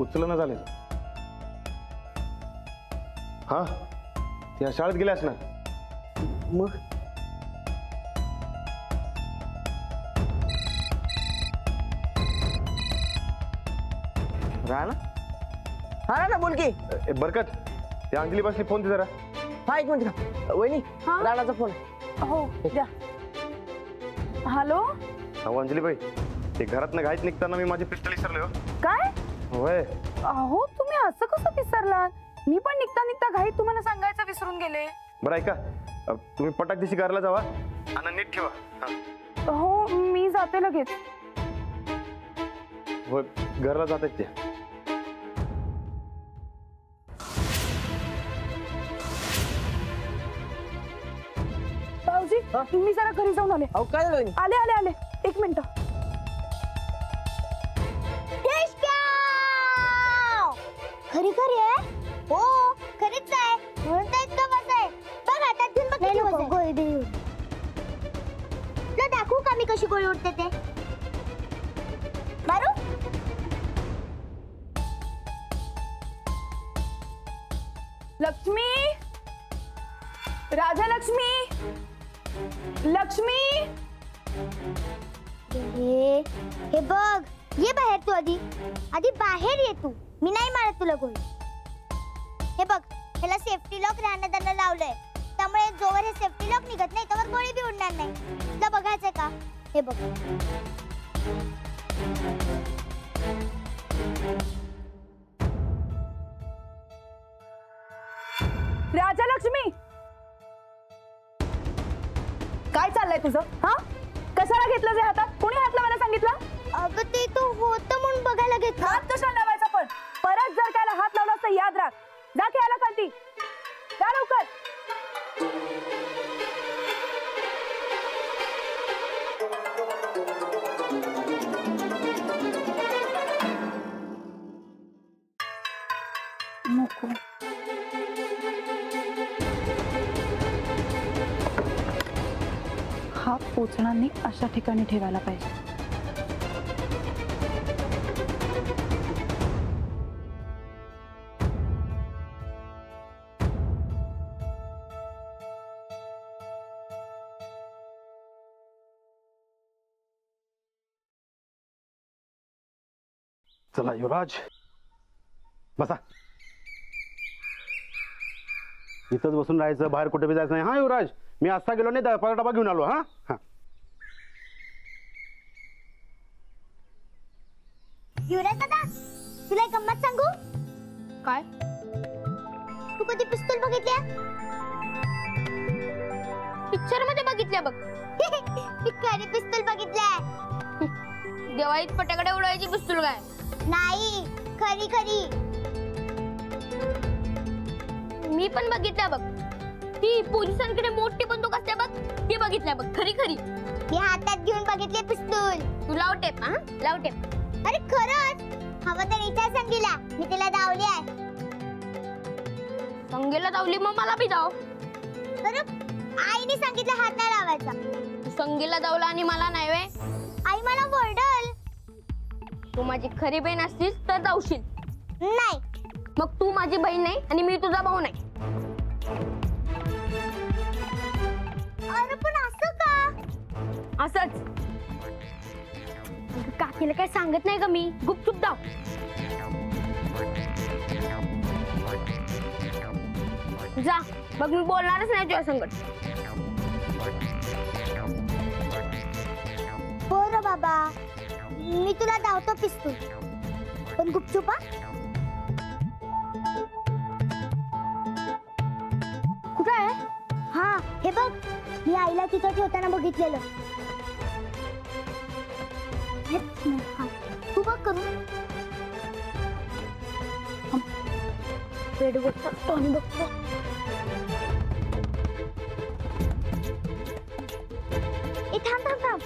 उचलणं झाले. हा त्या शाळेत गेल्यास ना. मग राणा हा राणा बोल की. बरकत त्या अंजली बसली फोन दे जरा. हा एक मिनिट का वहिनी राणाचा फोन. हो द्या. हॅलो अहो अंजली बाई ते घरातनं घाईत निघताना मी माझी पिस्टल विसरले. काय? होय. अहो तुम्ही असं कसं विसरला? मी पण निघता निघता घाईत तुम्हाला सांगायचं विसरून गेले. बरं ऐका तुम्ही पटाक दिशी घरला जावा आणि नीट ठेवा. हो मी जाते लगेच. होय घरला जातात ते. भाऊजी मी जरा घरी जाऊन आले. अहो काय झालं वहिनी? आले आले आले एक मिनिट. खरी खरी आहे. हो खरीच आहे. म्हणून तर इतकं मस्त आहे. बघ हातात घेऊन बघ किती मस्त आहे. गोळी देऊ तुला दाखवू का मी कशी गोळी उडते ते. मारू लक्ष्मी राजा लक्ष्मी लक्ष्मी. हे बघ ये बाहेर तू आधी बाहेर ये तू. मी नाही मारत तुला गोळी. हे बघ ह्याला सेफ्टी लॉक राहण्यादार लावलंय त्यामुळे जोवर हे सेफ्टी लॉक निघत नाही तोवर गोळी बी उडणार नाही. तुला बघायचंय का? हे बघ राजा लक्ष्मी काय चाललंय तुझं? हा कशाला घेतलं जे हातात? कोणी हात लावायला सांगितलं? अगं ते तो होतं म्हणून बघायला घेतलं. हात कशाला लावायचा? पण परत जर त्याला हात लावला तर याद राख. जा खेळायला खालती जा लवकर. नको हा पोचणार नाही अशा ठिकाणी ठेवायला पाहिजे. चला युवराज बसा. इथंच बसून राहायचं, बाहेर कुठे बी जायचं नाही. हा युवराज मी आत्ता गेलो नाही परत डबा घेऊन आलो. हा हा युवराज दादा तुला एक गंमत सांगू. काय? तू कधी पिस्तूल बघितल्या? पिक्चर मध्ये बघितल्या बघ. मी खरी पिस्तूल बघितल्या. दिवाळीत फटाकडे उडवायची पिस्तूल काय? नाही खरी खरी. मी पण बघितल्या बघ. ती पोलिसांकडे मोठी बंदूक असते बघ ती बघितल्या बघ. खरी खरी मी हातात घेऊन बघितले पिस्तूल. तू लाव टेप. हा लाव टेप. अरे खरंच हवं तर इच्छा संगीला मी तिला धावली आहे. संगीला धावली मग मला बी धाव. तर आईने सांगितलं हात नाही लावायचा. संगीला धावला आणि मला नाही वे. आई मला ओरडल. तू माझी खरी बहीण असतीस तर धावशील. नाही मग तू माझी बहीण नाही आणि मी तुझा भाऊ नाही. अरे पण असं का? असंच. काकीला काय सांगत नाही का मी? गुपचूप धाव. जा मग मी बोलणारच नाही तुझ्या संगत. हो रे बाबा मी तुला धावतो पिस्तूल पण गुपचूप. कुठं आहे? हा हे बघ मी आईला तिथं ठेवताना बघितलेलं. हा, तू बघ करून. पेड बघतो आणि बघतो. ए थांब थांब थांब.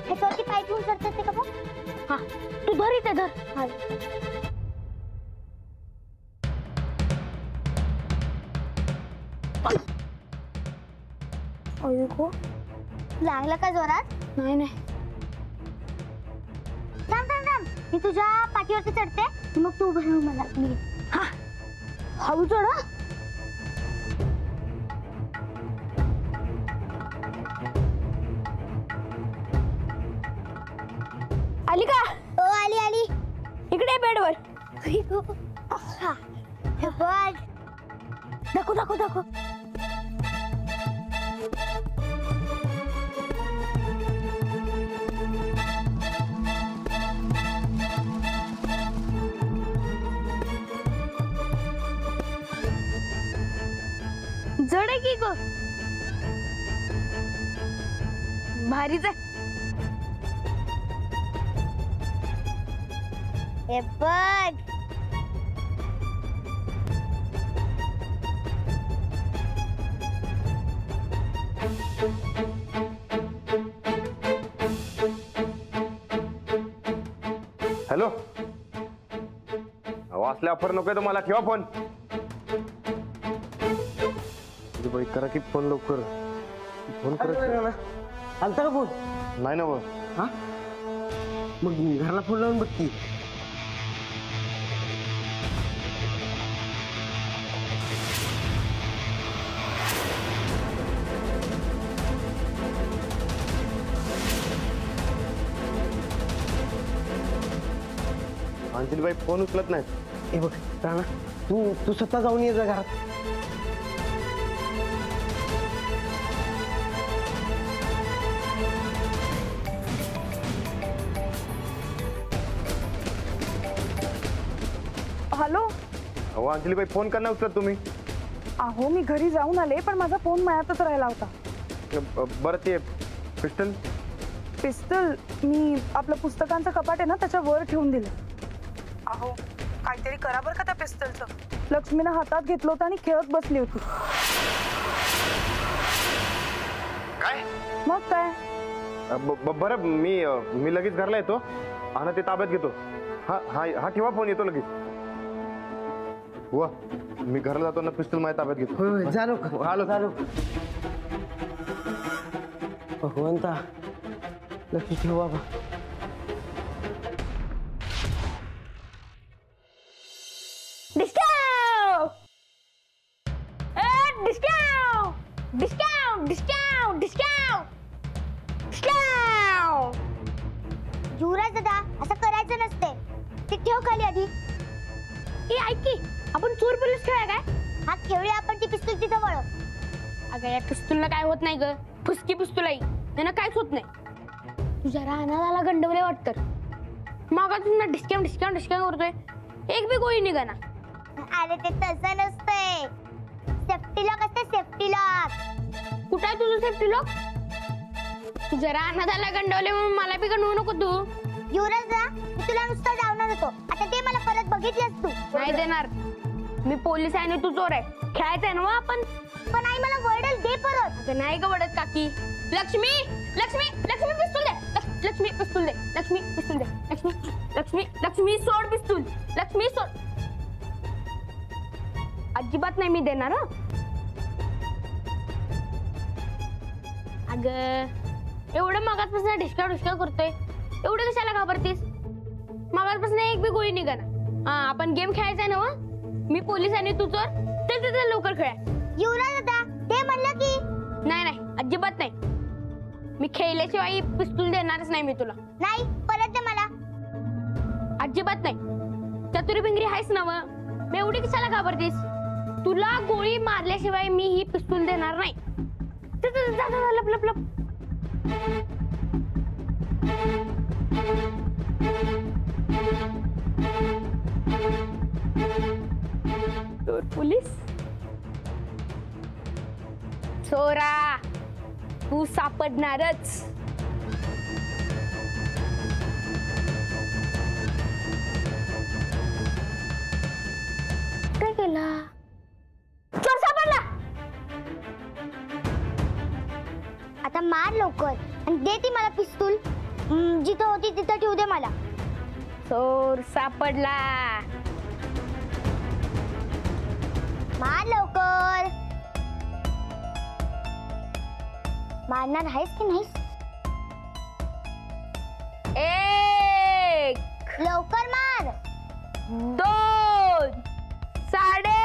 ह्याच्यावरती पाय ठेवून सरतात ते का बघ. हा तू धर इथे धर. हा अयो लागला का जोरात? नाही नाही. थांब थांब थांब. मी तुझ्या पाठीवरती चढते मग तू उभं राहू मला मी हळू चढा. आली का? ओ आली आली. इकडे बेडवर. हा. हे बघ. दाखव दाखव दाखव. जड आहे की ग? भारीच आहे. हे बघ. हॅलो, वाचल्या ऑफर नकोय तुम्हाला, ठेवा फोन. बाई करा की फोन लवकर. फोन करा. आलता का फोन? नाही ना बघ. हा मग घरला फोन लावून बघ की. अंजली बाई फोन उचलत नाही. हे बघ राणा, तू स्वतः जाऊन ये जा घरात. हॅलो. अहो अंजली बाई फोन का नाही उचलत तुम्ही? अहो मी घरी जाऊन आले पण माझा फोन मळ्यातच राहिला होता. बरं ते पिस्टल. पिस्तूल मी आपलं पुस्तकांचं कपाट आहे ना त्याच्या वर ठेवून दिलं. अहो काहीतरी करा बरं का त्या पिस्तलचं. लक्ष्मीनं हातात घेतलं होतं आणि खेळत बसली होती. काय? मग काय? बरं मी लगेच घरला येतो आणि ते ताब्यात घेतो. हा हा हा ठेवा फोन, येतो लगेच. वा मी घरला जातो ना, पिस्टल माझ्या ताब्यात घेतो. होय जा लवकर. आलो. भगवंता लक्ष ठेव बाबा. Discount discount discount discount discount discount. Yuvraj दादा असं करायचं नसते. ते ठेव खाली आधी. ए ऐक की, आपण चोर पोलीस खेळा काय? हा खेळूया आपण. ती पिस्तूल तिथं वळ. अगं या पिस्तूलला काय होत नाही ग. फुसकी पिस्तूल आहे, त्यांना काहीच होत नाही. तुझ्या रानाला गंडवले वाटतं. मग तुम्ही डिस्काउंट डिस्काउंट डिस्काउंट करतोय, एक बी गोळी निघाना. अरे ते तसं नसतंय. सेफ्टी लॉक असते, सेफ्टी लॉक. कुठं आहे तुझं सेफ्टी लॉक? तुझ्या रानाला गंडवले म्हणून मला बी गंडवू नको तू. युवराज दादा मी तुला नुसतं जावणार होतो. आता ते मला परत बघितलंस तू. नाही देणार. मी पोलीस आहे आणि तू चोर आहे. खेळायचंय ना आपण. पण आई मला वर्डल दे परत. अगं नाही ग वडत काकी. लक्ष्मी लक्ष्मी लक्ष्मी पिस्तूल दे. लक्ष्मी पिस्तूल दे. लक्ष्मी पिस्तूल दे. लक्ष्मी लक्ष्मी लक्ष्मी सोड पिस्तूल. लक्ष्मी सोड. अजिबात नाही मी देणार. अगं एवढं मगाचपासून ढिसका ढिसका करतोय, एवढं कशाला घाबरतीस? मगाचपासून एक बी गोळी निघाना. हा आपण गेम खेळायचा ना. मी पोलीस आणि तू चोर. ते लवकर खेळा. युवराज दादा ते म्हणलं की. नाही नाही अजिबात नाही. मी खेळल्याशिवाय पिस्तूल देणारच नाही मी तुला. नाही परत दे मला. अजिबात नाही. चतुरी भिंगरी आहेस ना मग एवढी कशाला घाबरतीस? तुला गोळी मारल्याशिवाय मी ही पिस्तूल देणार नाही. लप लप लप. पोलीस चोरा तू सापडणारच. काय केला? चोर सापडला. आता मार लवकर आणि दे ती मला पिस्तूल. जिथं होती तिथं ठेवू दे मला. चोर सापडला. मार लवकर. मारणार आहेस की नाहीस? 1 लवकर मार. 2 साडे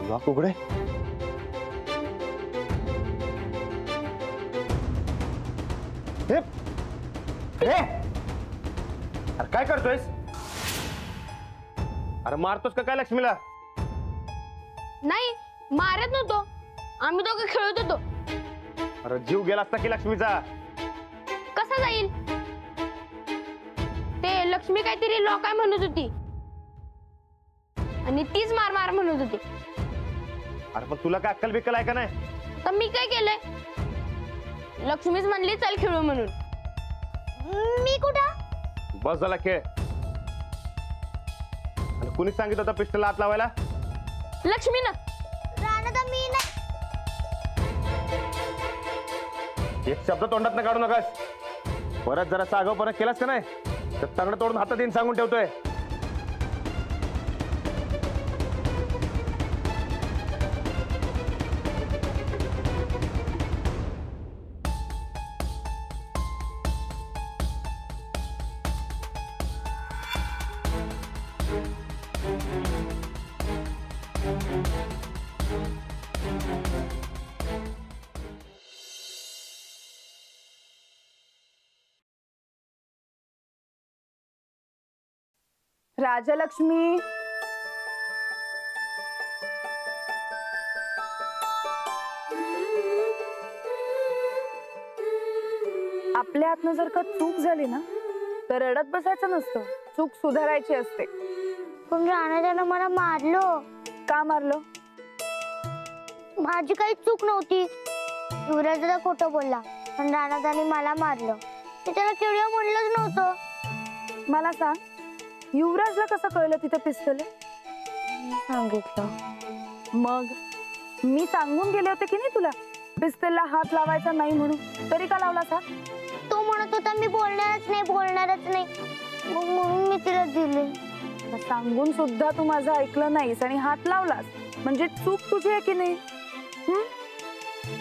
लॉक उघडे. हे, हे! अरे काय करतोयस? अरे मारतोस का काय लक्ष्मीला? नाही मारत नव्हतो, आम्ही दोघं खेळत होतो. अरे जीव गेला असता की लक्ष्मीचा. कसा जाईल? ते लक्ष्मी काहीतरी लॉक आहे म्हणत होती आणि तीच मार मार म्हणत होती. अरे पण तुला काय अक्कल बिक्कल आहे का नाही? तर मी काय केलंय? लक्ष्मीच म्हणली चल खेळू म्हणून. मी कुठं? बस झाला खेळ. आणि कुणीच सांगितलं होतं पिस्टलला हात लावायला? लक्ष्मीनं. राणा मी नाही. एक शब्द तोंडात काढू नकास. परत जरा आगाऊपणा केलास का नाही तर तंगड तोडून हातात येईन सांगून ठेवतोय. राजलक्ष्मी, आपल्या हातनं जर का चूक झाली ना तर रडत बसायचं नसतं, चूक सुधारायची असते. पण राणा त्यानं मला मारलो. का मारलं? माझी काही चूक नव्हती. युवराज दादा खोटं बोलला पण राणा त्याने मला मारलं. ते त्याला केवढं म्हणलंच नव्हतं. मला सांग, युवराजला कसं कळलं तिथे पिस्तल आहे? सांगितलं. मग मी सांगून गेले होते की नाही तुला पिस्तलला हात लावायचा नाही म्हणून, तरी का लावला हात? तो म्हणत होता मी बोलणारच नाही. मग म्हणून मी तिला दिले. सांगून सुद्धा तू माझं ऐकलं नाहीस आणि हात लावलास, म्हणजे चूक तुझी आहे की नाही?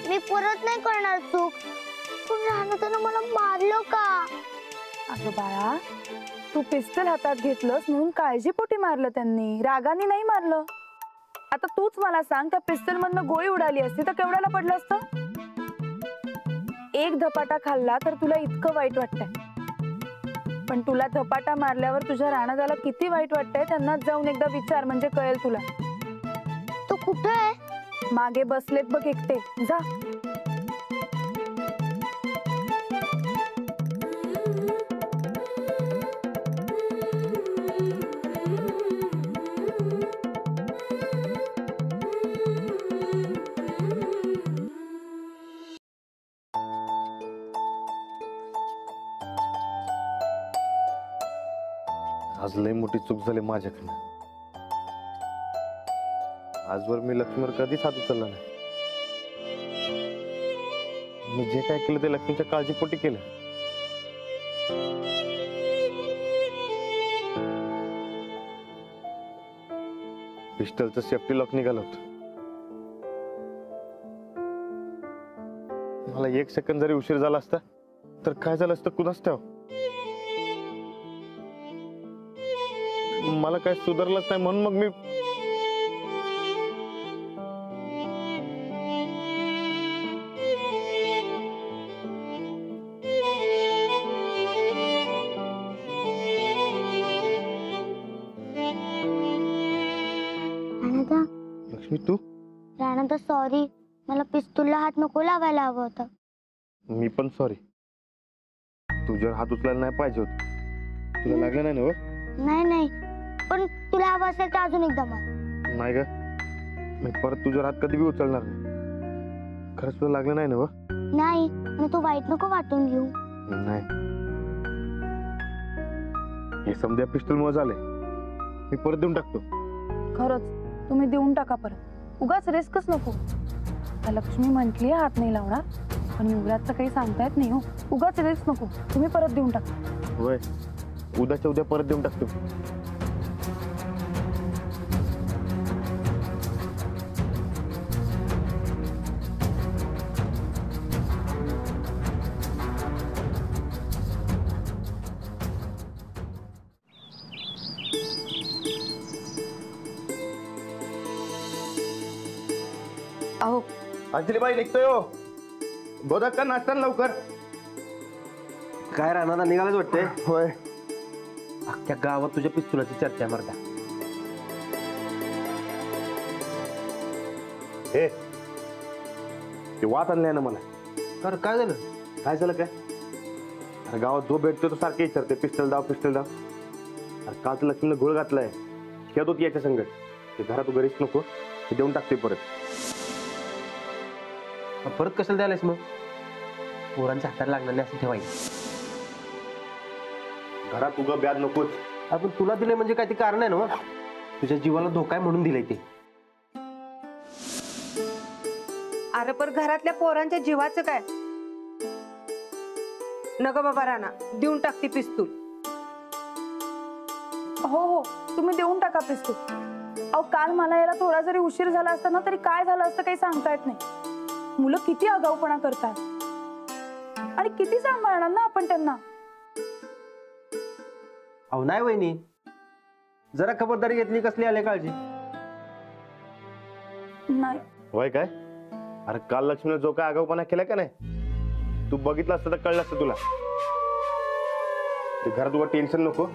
मी परत नाही करणार चूक. पण राणा त्यानं मला मारलो का? अगं बाळा, तू पिस्तल हातात घेतलंस म्हणून काळजीपोटी मारलं त्यांनी, रागाने नाही मारलं. आता तूच मला सांग, त्या पिस्तल मधनं गोळी उडाली असती तर केवढ्याला पडलं असतं? एक धपाटा खाल्ला तर तुला इतकं वाईट वाटतंय, पण तुला धपाटा मारल्यावर तुझ्या राणादाला किती वाईट वाटतंय त्यांनाच जाऊन एकदा विचार, म्हणजे कळेल तुला. तो कुठे आहे? मागे बसलेत बघ एकटे, जा. आज लय मोठी चूक झाली माझ्याकडनं. आजवर मी लक्ष्मीवर कधीच हात उचलला नाही. मी जे काय केलं ते लक्ष्मीच्या काळजीपोटी केलं. पिस्टलचं सेफ्टी लॉक निघालं होतं. मला 1 सेकंद जरी उशीर झाला असता तर काय झालं असतं कुणाच ठाव. मला काय सुधारलंच नाही म्हणून मग मी लक्ष्मी तू राणा सॉरी. मला पिस्तूलला हात नको लावायला हवं होतं. मी पण सॉरी. तुझ्यावर हात उचलायला नाही पाहिजे होत. तुला लागलं नाही ना? नाही पण तुला हवं असेल तर अजून एकदा मार. नाही ग, मी परत तुझ्यावर हात कधी बी उचलणार नाही. खरंच तुला लागलं नाही ना? नाही, आणि तू वाईट नको वाटून घेऊ. नाही, हे समजा पिस्टल मुळे झाले. मी परत देऊन टाकतो. खरंच तुम्ही देऊन टाका परत, उगाच रिस्कच नको. लक्ष्मी म्हटली हात नाही लावणार, पण युवराजचं काही सांगता येत नाही हो. उगाच रिस्क नको, तुम्ही परत देऊन टाका. होय, उद्याच्या उद्या परत देऊन टाकतो. अहो अंजली बाई निघतोय हो. गोदक का नाश्ता ना लवकर. काय राहणार निघालाच वाटते. होय. अख्ख्या गावात तुझ्या पिस्तुलाची चर्चा आहे मर्दा. हे ते वात आणलंय ना मला. कर काय झालं. काय झालं काय. अरे गावात जो भेटतो तो सारखे विचारते पिस्टल दाव पिस्टल दाव. अरे काल तर लक्ष्मीनं घोळ घातलाय. खेळत होती याच्या संगत. ते घरात घरीच नको ते देऊन टाकते परत. परत कशाला द्यायलास मग. पोरांच्या हाताला लागणार नाही असं ठेवायचं. घरात उगा ब्याज नकोच. आपण तुला दिले म्हणजे काय ते कारण आहे ना. तुझ्या जीवाला धोका आहे म्हणून दिलंय ते. अरे पर घरातल्या पोरांच्या जीवाचं काय. नग बाबा राणा देऊन टाकते पिस्तूल. हो हो तुम्ही देऊन टाका पिस्तूल. अहो काल मला याला थोडा जरी उशीर झाला असता ना तरी काय झालं असतं काही सांगता येत नाही. मुलं किती आगाऊपणा करतात आणि किती सांभाळणार ना आपण त्यांना. अहो नाही वहिनी जरा खबरदारी घेतली कसली आले काळजी. नाही होय काय. अरे काल लक्ष्मीने जो काय आगाऊपणा केला का नाही तू बघितलं असतं तर कळलं असतं तुला. ते घरात उगा टेन्शन नको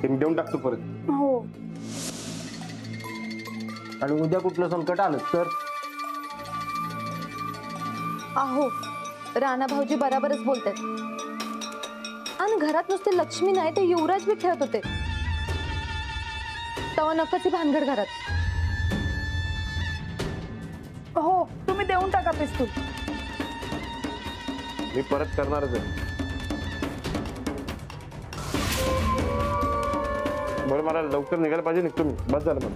ते मी देऊन टाकतो परत. हो आणि उद्या कुठलं संकट आलं तर. अहो राणा भाऊजी बराबरच बोलतात. आणि घरात नुसते लक्ष्मी नाही ते युवराज बी खेळत होते तेव्हा नकची भानगड घरात. हो तुम्ही देऊन टाका पिस्तूल. मी परत करणारच आहे. बरं मला लवकर निघायला पाहिजे. निघतो मी. बस झालं मला.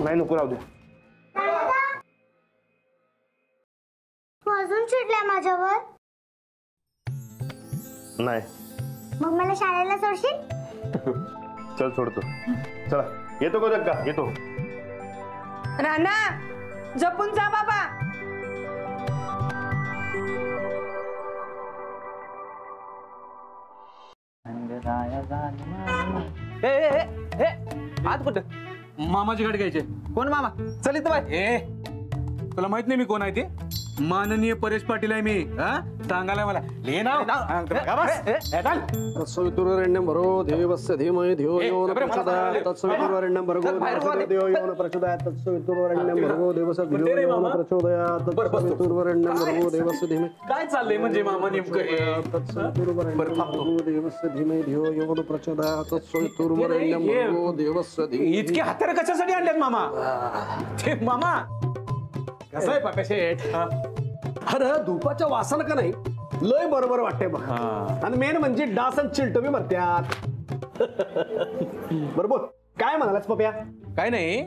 नाही नको राहू दे. तू अजून चिडलाय माझ्यावर. नाही मग मला शाळेला सोडशील. चल सोडतो. चला येतो का जग्गा येतो. राणा जपून जा बाबा. आज कुठं मामाची गाडी घ्यायची. कोण मामा. चल इथं बाय. ए तुला माहित नाही मी कोण आहे ते. माननीय परेश पाटील आहे मी. सांगायला मला ले नाव. तत्सवितुर्वरेण्यं भरो देवस्य धीमहि धियो यो न प्रचोदयात्. तत्सवितुर्वरेण्यं भर्गो देवस्य धियो यो न प्रचोदयात्. तत्सवितुर्वरेण्यं भर्गो देवस्य धियो यो न प्रचोदयात्. तत्सवितुर्वरेण्यं भर्गो देवस्य धीमहि. काय चाललंय म्हणजे मामा नेमकं हे? तत्सवितुर्वरेण्यं भर्गो देवस्य धीमहि धियो यो न प्रचोदयात्. तत्सवितुर्वरेण्यं भर्गो देवस्य धीमहि. इतके हत्यार कशासाठी आणलेत मामा. ते मामा कसं आहे पापा शेठ. अरे धुपाच्या वासानं का नाही लय बरोबर वाटते बघ. आणि मेन म्हणजे डास आणि चिलट बी मरत्यात. बरोबर काय म्हणालास पप्या. काय नाही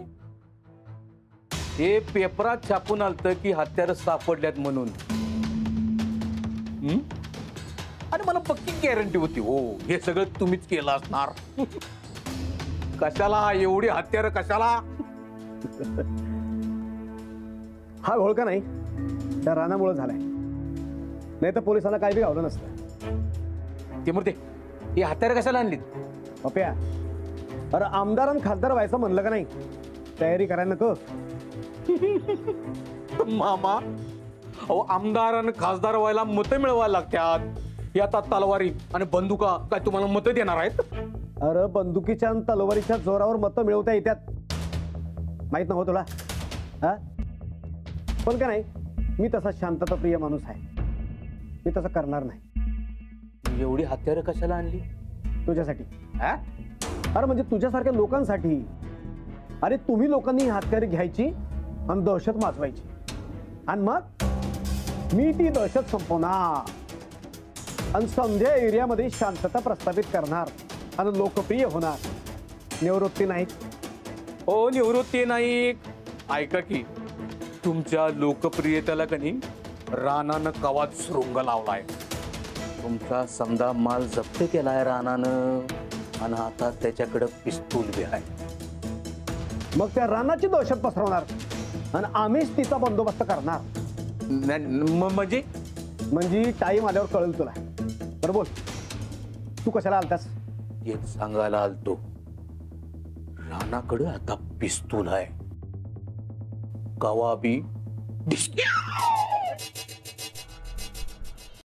हे पेपरात छापून आलत की हत्यार सापडल्यात म्हणून. आणि मला पक्की गॅरंटी होती हो हे सगळं तुम्हीच केलं असणार. कशाला एवढी हत्यार कशाला. हा घोळ का नाही त्या रानामुळे झालाय. नाही तर पोलिसांना काय बी गावलं नसतं. ते मूर्ती ही हत्यार कशाला आणलीत. पप्या अरे आमदार आणि खासदार व्हायचं म्हणलं का नाही तयारी करायला नको. मामा अहो आमदार आणि खासदार व्हायला मतं मिळवायला लागतात. हे आता तलवारी आणि बंदुका काय तुम्हाला मतं देणार आहेत. अरे बंदुकीच्या आणि तलवारीच्या जोरावर मतं मिळवता येतात. माहित नव्हतं तुला. हा पण का नाही मी तसा शांतताप्रिय माणूस आहे. मी तसं करणार नाही. एवढी हत्यारं कशाला आणली. तुझ्यासाठी. हा? अरे म्हणजे तुझ्यासारख्या लोकांसाठी. अरे तुम्ही लोकांनी ही हत्यारे घ्यायची आणि दहशत माजवायची आणि मग मी ती दहशत संपवणार आणि समध्या एरियामध्ये शांतता प्रस्थापित करणार आणि लोकप्रिय होणार. निवृत्ती नाईक. हो निवृत्ती नाईक ऐका की तुमच्या लोकप्रियतेला कनी रानानं कवाच शृंग लावलाय. तुमचा समजा माल जप्त केलाय रानानं आणि आता त्याच्याकडे पिस्तूल बी आहे. मग त्या रानाची दहशत पसरवणार आणि आम्हीच तिचा बंदोबस्त करणार. म्हणजे टाईम आल्यावर कळेल तुला. बरं बोल तू कशाला आलतास. हेच सांगायला आलतो. रानाकडे आता पिस्तूल आहे. कवा बी डिस्क्या